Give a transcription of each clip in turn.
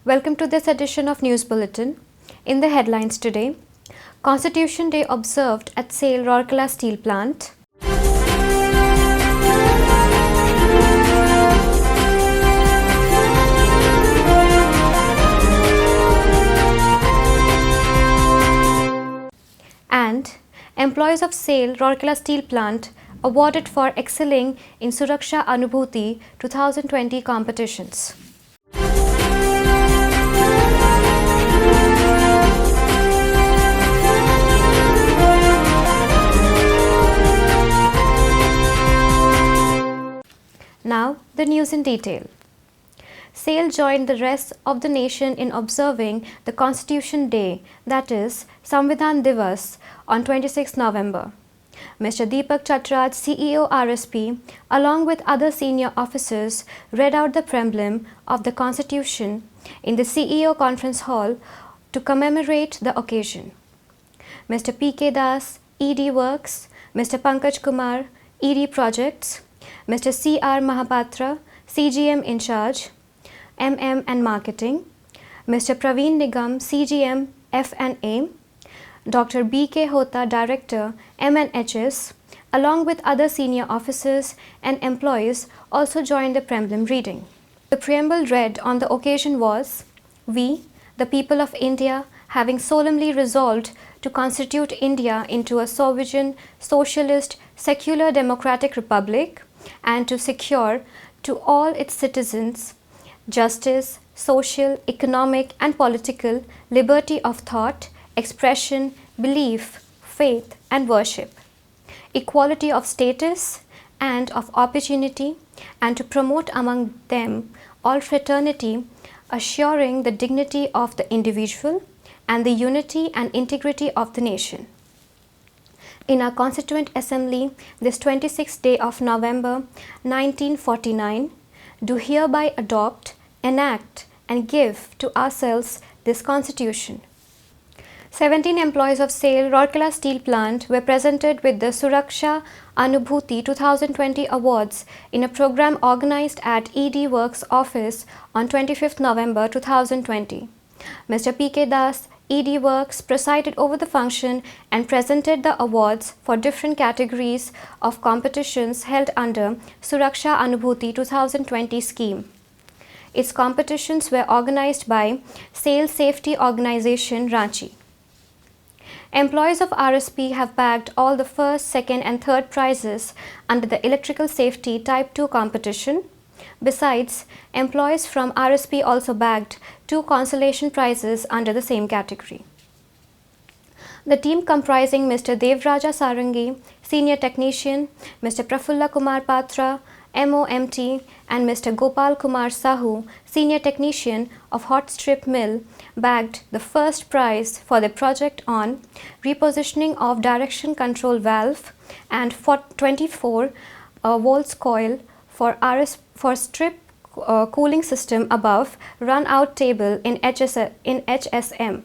Welcome to this edition of News Bulletin. In the headlines today, Constitution Day observed at SAIL Rourkela Steel Plant. And employees of SAIL Rourkela Steel Plant awarded for excelling in Suraksha Anubhuti 2020 competitions. Now, the news in detail. SAIL joined the rest of the nation in observing the Constitution Day, that is, Samvidhan Divas, on 26 November. Mr. Deepak Chatraj, CEO RSP, along with other senior officers, read out the preamble of the Constitution in the CEO Conference Hall to commemorate the occasion. Mr. P.K. Das, ED Works, Mr. Pankaj Kumar, ED Projects, Mr. C.R. Mahapatra, CGM in charge, MM and Marketing, Mr. Praveen Nigam, CGM F&A, Dr. B.K. Hota, Director, MNHS, along with other senior officers and employees also joined the preamble reading. The preamble read on the occasion was, "We, the people of India, having solemnly resolved to constitute India into a sovereign, socialist, secular democratic republic and to secure to all its citizens justice, social, economic and political liberty of thought, expression, belief, faith and worship, equality of status and of opportunity, and to promote among them all fraternity, assuring the dignity of the individual and the unity and integrity of the nation. In our Constituent Assembly, this 26th day of November 1949, do hereby adopt, enact and give to ourselves this Constitution." 17 employees of SAIL Rourkela Steel Plant were presented with the Suraksha Anubhuti 2020 awards in a program organized at ED Works office on 25th November 2020. Mr. P.K. Das, ED Works, presided over the function and presented the awards for different categories of competitions held under Suraksha Anubhuti 2020 scheme. Its competitions were organized by SAIL Safety Organization, Ranchi. Employees of RSP have bagged all the first, second and third prizes under the Electrical Safety Type 2 competition. Besides, employees from RSP also bagged 2 consolation prizes under the same category. The team comprising Mr. Devraja Sarangi, Senior Technician, Mr. Prafulla Kumar Patra, MOMT, and Mr. Gopal Kumar Sahu, Senior Technician of Hot Strip Mill, bagged the first prize for the project on repositioning of direction control valve and for 24 volts coil for strip cooling system above run out table in HSM.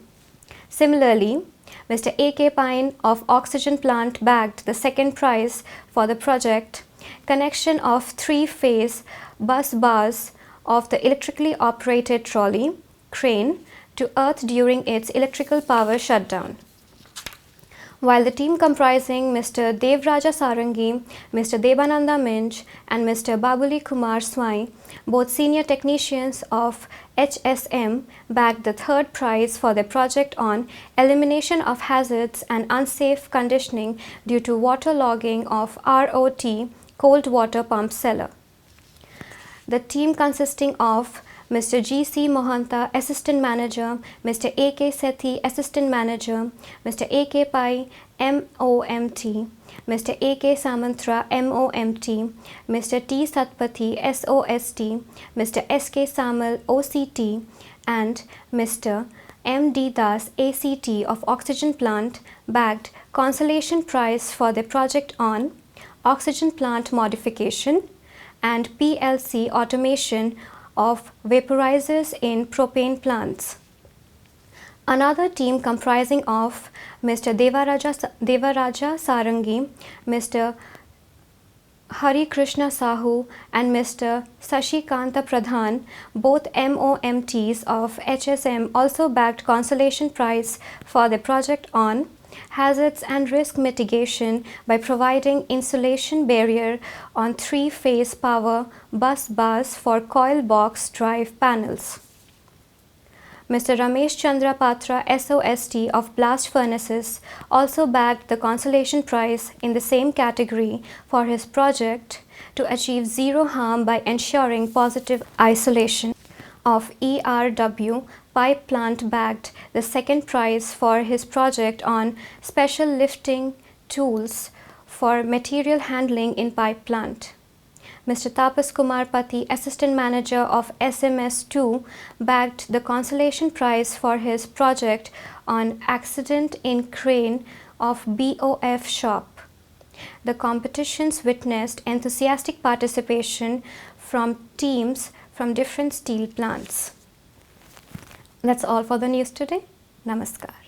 Similarly, Mr. A.K. Pine of Oxygen Plant bagged the second prize for the project connection of 3-phase bus bars of the electrically operated trolley crane to earth during its electrical power shutdown. While the team comprising Mr. Devraja Sarangi, Mr. Debananda Minj and Mr. Babuli Kumar Swai, both senior technicians of HSM, bagged the third prize for their project on elimination of hazards and unsafe conditioning due to water logging of ROT cold water pump cellar. The team consisting of Mr. G.C. Mohanta, Assistant Manager, Mr. A.K. Sethi, Assistant Manager, Mr. A.K. Pai, MOMT, Mr. A.K. Samantra, MOMT, Mr. T. Satpathy, SOST, Mr. S.K. Samal, OCT, and Mr. M.D. Das, ACT of Oxygen Plant, bagged consolation prize for their project on oxygen plant modification and PLC automation of vaporizers in propane plants. Another team comprising of Mr. Devaraja Sarangi, Mr. Hari Krishna Sahu and Mr. Sashikanta Pradhan, both MOMTs of HSM, also bagged consolation prize for their project on hazards and risk mitigation by providing insulation barrier on three-phase power bus bars for coil box drive panels. Mr. Ramesh Chandra Patra, SOST of Blast Furnaces, also bagged the consolation prize in the same category for his project to achieve zero harm by ensuring positive isolation. Of ERW Pipe Plant bagged the second prize for his project on special lifting tools for material handling in pipe plant. Mr. Tapas Kumar Pati, Assistant Manager of SMS2, bagged the consolation prize for his project on accident in crane of BOF shop. The competitions witnessed enthusiastic participation from teams from different steel plants. That's all for the news today. Namaskar.